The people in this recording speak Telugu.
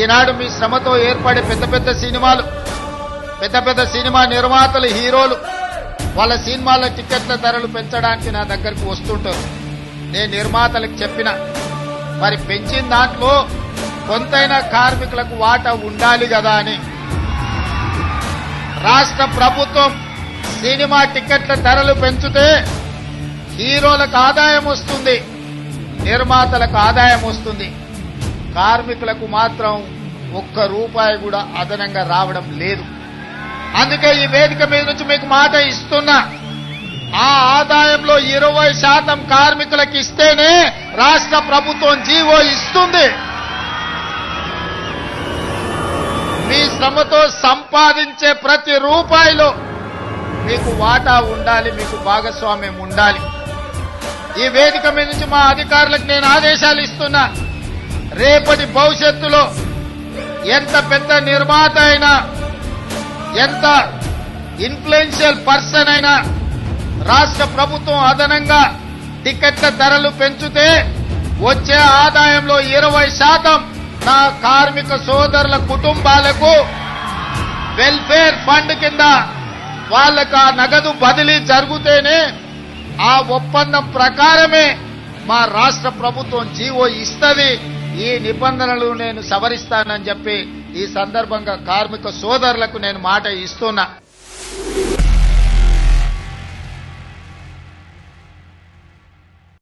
ఈనాడు మీ శ్రమతో ఏర్పడే పెద్ద పెద్ద సినిమా నిర్మాతలు, హీరోలు వాళ్ళ సినిమాల టికెట్ల ధరలు పెంచడానికి నా దగ్గరికి వస్తుంటారు. నేను నిర్మాతలకు చెప్పిన, మరి పెంచిన దాంట్లో కొంతైనా కార్మికులకు వాటా ఉండాలి కదా అని. రాష్ట్ర ప్రభుత్వం సినిమా టికెట్ల ధరలు పెంచితే హీరోలకు ఆదాయం వస్తుంది, నిర్మాతలకు ఆదాయం వస్తుంది. కార్మికులకు మాత్రం ఒక్క రూపాయి కూడా అదనంగా రావడం లేదు. అందుకే ఈ వేదిక మీద నుంచి మీకు మాట ఇస్తున్నా, ఆ ఆదాయంలో 20% కార్మికులకు ఇస్తేనే రాష్ట్ర ప్రభుత్వం జీవో ఇస్తుంది. మీ శ్రమతో సంపాదించే ప్రతి రూపాయిలో మీకు వాటా ఉండాలి, మీకు భాగస్వామ్యం ఉండాలి. ఈ వేదిక మీద నుంచి మా అధికారులకు నేను ఆదేశాలు ఇస్తున్నా, రేపటి భవిష్యత్తులో ఎంత పెద్ద నిర్మాత అయినా, ఎంత ఇన్ఫ్లుయెన్షియల్ పర్సన్ అయినా రాష్ట్ర ప్రభుత్వం అదనంగా టికెట్ల ధరలు పెంచితే వచ్చే ఆదాయంలో 20% నా కార్మిక సోదరుల కుటుంబాలకు వెల్ఫేర్ ఫండ్ కింద వాళ్ళకు ఆ నగదు బదిలీ జరిగితేనే ఆ ఒప్పందం ప్రకారమే మా రాష్ట్ర ప్రభుత్వం జీవో ఇస్తుంది. ఈ నిబంధనలు నేను సవరిస్తానని చెప్పి ఈ సందర్భంగా కార్మిక సోదరులకు నేను మాట ఇస్తున్నా.